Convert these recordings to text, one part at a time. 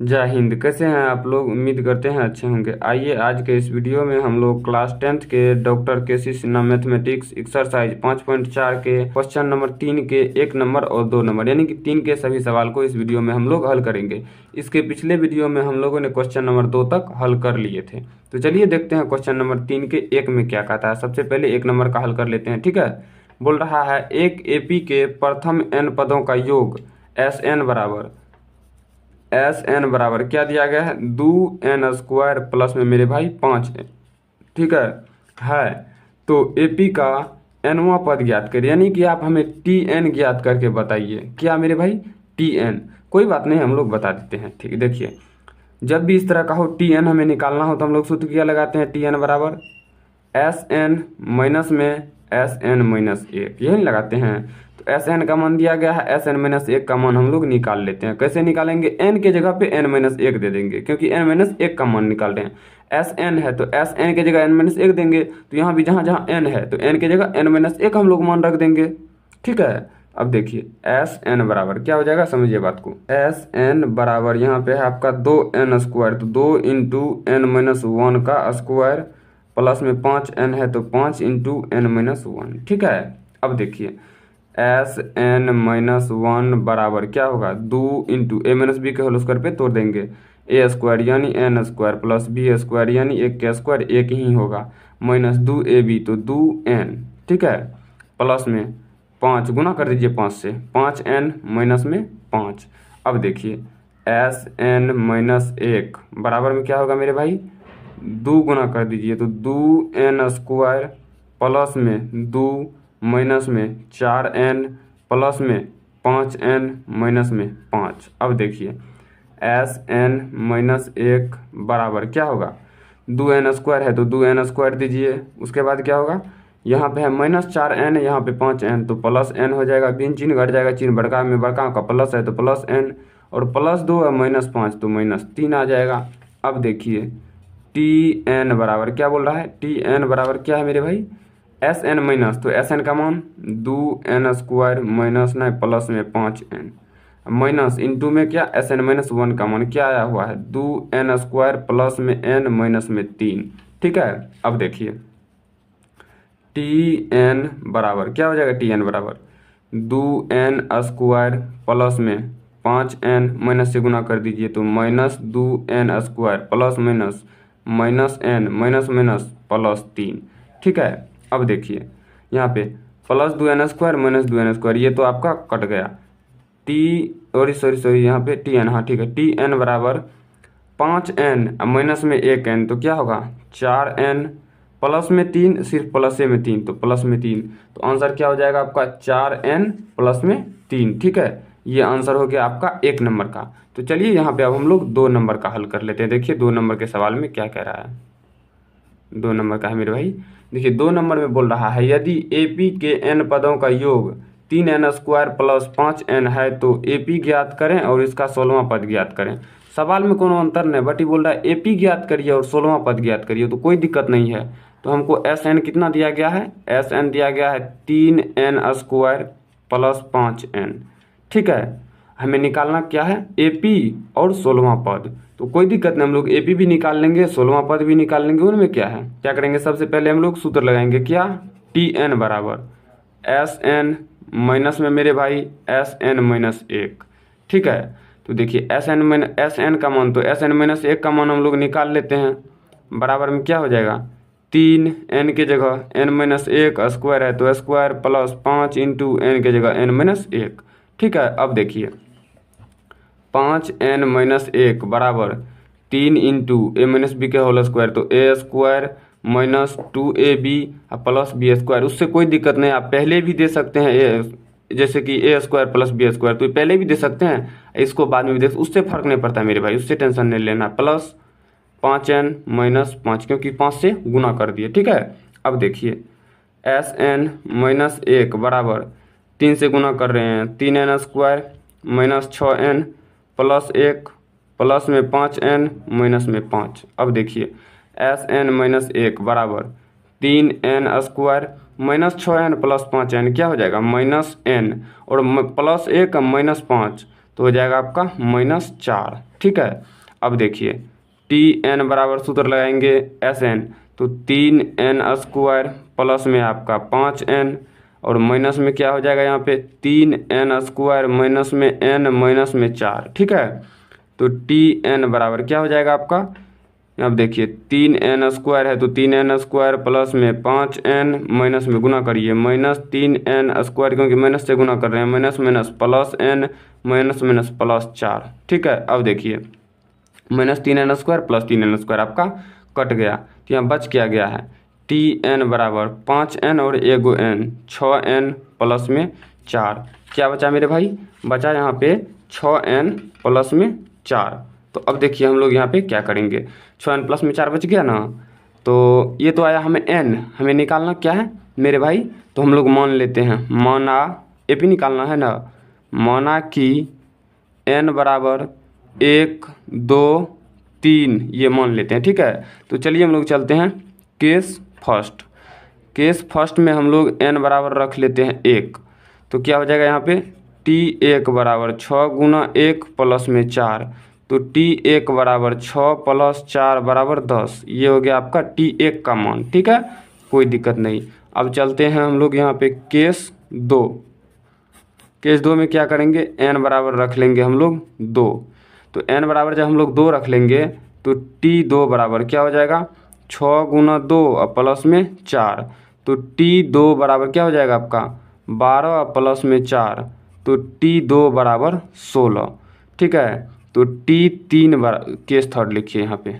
जय हिंद। कैसे हैं आप लोग? उम्मीद करते हैं अच्छे होंगे। आइए आज के इस वीडियो में हम लोग क्लास 10th के डॉक्टर केसी सिन्हा मैथमेटिक्स एक्सरसाइज 5.4 के क्वेश्चन नंबर 3 के 1 नंबर और 2 नंबर यानी कि 3 के सभी सवाल को इस वीडियो में हम लोग हल करेंगे। इसके पिछले वीडियो में हम लोगों ने क्वेश्चन नंबर 2 तक हल कर लिए थे। तो चलिए देखते हैं क्वेश्चन नंबर 3 के 1 में क्या कहता है। सबसे पहले 1 नंबर का हल कर लेते हैं, ठीक है। बोल रहा है एक एपी के प्रथम n पदों का योग एस एन बराबर क्या दिया गया है, 2n² प्लस में मेरे भाई 5n, ठीक है। तो एपी का एनवा पद ज्ञात करिए, यानी कि आप हमें टी एन ज्ञात करके बताइए। क्या मेरे भाई? T N. कोई बात नहीं, हम लोग बता देते हैं, ठीक है। देखिए, जब भी इस तरह का हो टी एन हमें निकालना हो तो हम लोग सूत्र क्या लगाते हैं, टी एन बराबर एस एन माइनस में एस एन माइनस 1, यही लगाते हैं। तो एस एन का मान दिया गया है, एस एन माइनस 1 का मान हम लोग निकाल लेते हैं। कैसे निकालेंगे? एन के जगह पे एन माइनस 1 दे देंगे, क्योंकि एन माइनस 1 का मान निकाल रहे हैं। एस एन है तो एस एन के जगह एन माइनस 1 देंगे, तो यहाँ भी जहाँ जहाँ एन है तो एन के जगह एन माइनस 1 हम लोग मान रख देंगे, ठीक है। अब देखिए एस एन बराबर क्या हो जाएगा, समझिए बात को। एस एन बराबर यहाँ पे है आपका 2n², तो 2 इंटू एन माइनस 1 का स्क्वायर प्लस में 5n है तो 5 इंटू एन माइनस 1, ठीक है। अब देखिए एस एन माइनस 1 बराबर क्या होगा, 2 इंटू ए माइनस बी के होल स्क्वायर पे तोड़ देंगे, a² यानी n² प्लस b² यानी 1 के स्क्वायर 1 ही होगा, माइनस 2ab तो 2n, ठीक है। प्लस में 5 गुना कर दीजिए 5 से, 5n माइनस में 5। अब देखिए एस एन माइनस 1 बराबर में क्या होगा मेरे भाई, 2 गुना कर दीजिए तो 2n² प्लस में 2 माइनस में 4n प्लस में 5n माइनस में 5। अब देखिए एस एन माइनस 1 बराबर क्या होगा, 2n² है तो 2n² दीजिए। उसके बाद क्या होगा, यहाँ पे है माइनस 4n, यहाँ पे 5n तो प्लस n हो जाएगा। बिन चिन्ह घट जाएगा, चिन्ह बड़का में बड़का का प्लस है तो प्लस n, और प्लस 2 है माइनस 5 तो माइनस 3 आ जाएगा। अब देखिए टी एन बराबर क्या बोल रहा है, टी एन बराबर क्या है मेरे भाई, एस एन माइनस, तो एस एन का मान 2n² माइनस ना प्लस में 5n माइनस इंटू में क्या, एस एन माइनस 1 का मान क्या आया हुआ है, 2n² प्लस में n माइनस में 3, ठीक है। अब देखिए टी एन बराबर क्या हो जाएगा, टी एन बराबर 2n² प्लस में 5n माइनस से गुना कर दीजिए तो minus 2n² plus minus minus n minus minus plus 3, ठीक है। अब देखिए यहाँ पे प्लस 2n² माइनस 2n², ये तो आपका कट गया। टी और सॉरी यहाँ पे टी एन, हाँ ठीक है। टी एन बराबर 5n माइनस में 1n तो क्या होगा 4n प्लस में 3, सिर्फ प्लस में 3 तो प्लस में 3, तो आंसर क्या हो जाएगा आपका 4n प्लस में 3, ठीक है। ये आंसर हो गया आपका 1 नंबर का। तो चलिए यहाँ पे अब हम लोग 2 नंबर का हल कर लेते हैं। देखिए 2 नंबर के सवाल में क्या कह रहा है। 2 नंबर का है मेरे भाई, देखिए 2 नंबर में बोल रहा है यदि एपी के n पदों का योग 3n² प्लस 5n है तो एपी ज्ञात करें और इसका 16वां पद ज्ञात करें। सवाल में कोनो अंतर नहीं, बट ये बोल रहा है एपी ज्ञात करिए और 16वां पद ज्ञात करिए, तो कोई दिक्कत नहीं है। तो हमको एस एन कितना दिया गया है, एस एन दिया गया है 3n² प्लस 5n, ठीक है। हमें निकालना क्या है, एपी और 16वां पद, तो कोई दिक्कत नहीं, हम लोग एपी भी निकाल लेंगे 16वां पद भी निकाल लेंगे। उनमें क्या है, क्या करेंगे, सबसे पहले हम लोग सूत्र लगाएंगे, क्या, टी एन बराबर एस एन माइनस में मेरे भाई एस एन माइनस 1, ठीक है। तो देखिए एस एन का मान, तो एस एन माइनस 1 का मान हम लोग निकाल लेते हैं, बराबर में क्या हो जाएगा 3 n के जगह n माइनस 1 स्क्वायर है तो स्क्वायर प्लस 5 इंटू एन के जगह n माइनस 1, ठीक है। अब देखिए 5n माइनस 1 बराबर 3 इंटू ए माइनस बी के होल स्क्वायर, तो a² minus 2ab plus b²। उससे कोई दिक्कत नहीं, आप पहले भी दे सकते हैं जैसे कि a² प्लस b², तो पहले भी दे सकते हैं, इसको बाद में भी दे, उससे फर्क नहीं पड़ता मेरे भाई, उससे टेंशन नहीं लेना। प्लस 5n माइनस 5, क्योंकि 5 से गुना कर दिए, ठीक है। अब देखिए एस एन माइनस 1 बराबर 3 से गुना कर रहे हैं, 3n² minus 6n plus 1 plus में 5n माइनस में 5। अब देखिए एस एन माइनस 1 बराबर 3n² minus 6n plus 5n क्या हो जाएगा, माइनस n, और प्लस 1 माइनस 5 तो हो जाएगा आपका -4। ठीक है, अब देखिए Tn बराबर सूत्र लगाएंगे Sn, तो 3n² प्लस में आपका 5n और माइनस में क्या हो जाएगा यहाँ पे 3n² माइनस में n माइनस में 4। ठीक है, तो Tn बराबर क्या हो जाएगा आपका, अब देखिए 3n² है तो 3n² प्लस में 5n माइनस में गुना करिए -3n², क्योंकि माइनस से गुना कर रहे हैं, minus minus plus n minus minus plus 4। ठीक है, अब देखिए -3n² प्लस 3n² आपका कट गया, तो यहाँ बच क्या गया है Tn बराबर 5n और एगो n 6n प्लस में 4। क्या बचा मेरे भाई, बचा यहाँ पे 6n प्लस में 4। तो अब देखिए हम लोग यहाँ पे क्या करेंगे, 6n प्लस में 4 बच गया ना, तो ये तो आया हमें n, हमें निकालना क्या है मेरे भाई, तो हम लोग मान लेते हैं, माना AP निकालना है ना, माना कि n बराबर 1 2 3 ये मान लेते हैं। ठीक है, तो चलिए हम लोग चलते हैं केस फर्स्ट में हम लोग n बराबर रख लेते हैं 1, तो क्या हो जाएगा यहाँ पे T1 बराबर 6 गुना 1 प्लस में 4, तो T1 बराबर 6 प्लस 4 बराबर 10, ये हो गया आपका T1 का मान। ठीक है, कोई दिक्कत नहीं। अब चलते हैं हम लोग यहाँ पे केस 2 में क्या करेंगे, n बराबर रख लेंगे हम लोग 2, तो n बराबर जब हम लोग 2 रख लेंगे तो T2 बराबर क्या हो जाएगा 6 गुना 2 और प्लस में 4, तो T2 बराबर क्या हो जाएगा आपका 12 प्लस में 4, तो T2 बराबर 16। ठीक है, तो T3 केस थर्ड लिखिए यहाँ पे,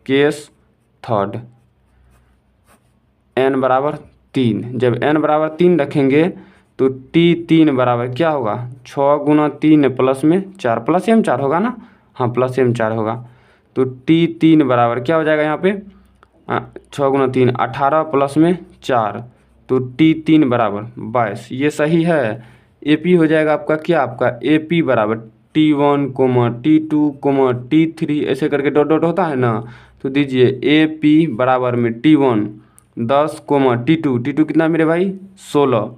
केस थर्ड n बराबर 3, जब n बराबर 3 रखेंगे तो T3 बराबर क्या होगा 6 गुना 3 प्लस में 4, प्लस m 4 होगा ना, हाँ प्लस m 4 होगा, तो T3 बराबर क्या हो जाएगा यहाँ पे 6 गुना 3 18 प्लस में 4, तो T3 बराबर 22। ये सही है, AP हो जाएगा आपका क्या, आपका AP बराबर T1, T2, T3 ऐसे करके डॉट डॉट होता है ना, तो दीजिए AP बराबर में T1 10, T2 कितना मेरे भाई 16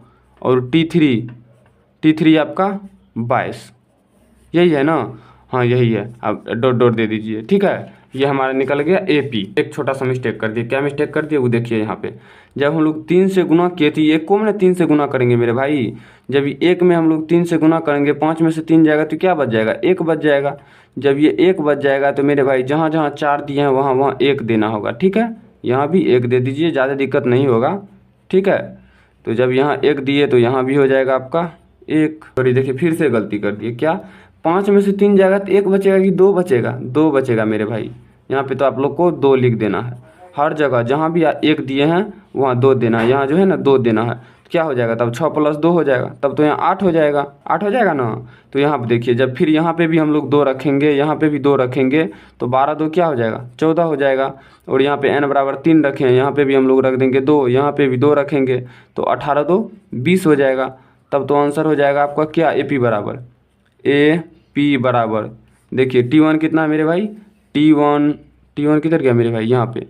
और T3 आपका 22, यही है ना, हाँ यही है, अब डॉट डॉट दे दीजिए। ठीक है, ये हमारा निकल गया AP। एक छोटा सा मिस्टेक कर दिया, क्या मिस्टेक कर दिया वो देखिए यहाँ पे, जब हम लोग 3 से गुना किए थे, एक को मैंने 3 से गुना करेंगे मेरे भाई, जब ये 1 में हम लोग 3 से गुना करेंगे 5 में से 3 जाएगा तो क्या बच जाएगा 1 बच जाएगा, जब ये 1 बच जाएगा तो मेरे भाई जहाँ जहाँ 4 दिए हैं वहाँ वहाँ 1 देना होगा। ठीक है, यहाँ भी 1 दे दीजिए, ज़्यादा दिक्कत नहीं होगा। ठीक है, तो जब यहाँ 1 दिए तो यहाँ भी हो जाएगा आपका 1। सॉरी देखिए फिर से गलती कर दिए, क्या 5 में से 3 जाएगा तो 1 बचेगा कि 2 बचेगा, 2 बचेगा मेरे भाई, यहाँ पे तो आप लोग को 2 लिख देना है, हर जगह जहाँ भी 1 दिए हैं वहाँ 2 देना है, यहाँ जो है ना 2 देना है, क्या हो जाएगा तब 6 + 2 हो जाएगा, तब तो यहाँ 8 हो जाएगा, 8 हो जाएगा ना। तो यहाँ पे देखिए जब फिर यहाँ पे भी हम लोग 2 रखेंगे, यहाँ पे भी 2 रखेंगे, तो 12 2 क्या हो जाएगा 14 हो जाएगा, और यहाँ पे n बराबर 3 रखे हैं, यहाँ पे भी हम लोग रख देंगे 2, यहाँ पे भी 2 रखेंगे, तो 18 2 20 हो जाएगा, तब तो आंसर हो जाएगा आपका क्या AP बराबर देखिए T1 कितना है मेरे भाई, T1 किधर गया मेरे भाई, यहाँ पे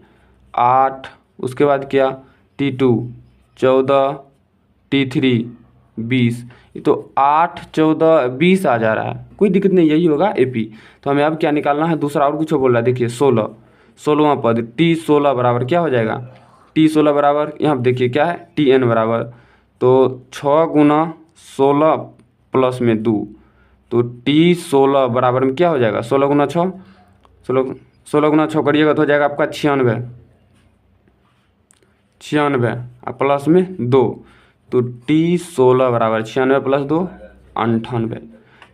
8, उसके बाद क्या T2 14, T3 20, तो 8 14 20 आ जा रहा है, कोई दिक्कत नहीं, यही होगा AP। तो हमें अब क्या निकालना है, दूसरा और कुछ बोल रहा है, देखिए 16वां पद T16 बराबर क्या हो जाएगा, T16 बराबर यहाँ पे देखिए क्या है Tn बराबर, तो 6 गुना 16 प्लस में 2, तो T16 बराबर में क्या हो जाएगा 16 गुना 6 करिएगा तो हो जाएगा आपका 96 प्लस में 2, तो T16 बराबर 96 + 2 98।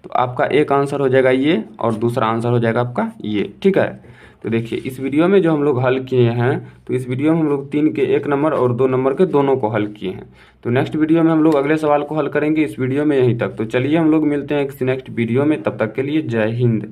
तो आपका एक आंसर हो जाएगा ये और दूसरा आंसर हो जाएगा आपका ये। ठीक है, तो देखिए इस वीडियो में जो हम लोग हल किए हैं, तो इस वीडियो में हम लोग 3 के 1 नंबर और 2 नंबर के दोनों को हल किए हैं। तो नेक्स्ट वीडियो में हम लोग अगले सवाल को हल करेंगे, इस वीडियो में यहीं तक। तो चलिए हम लोग मिलते हैं किसी नेक्स्ट वीडियो में, तब तक के लिए जय हिंद।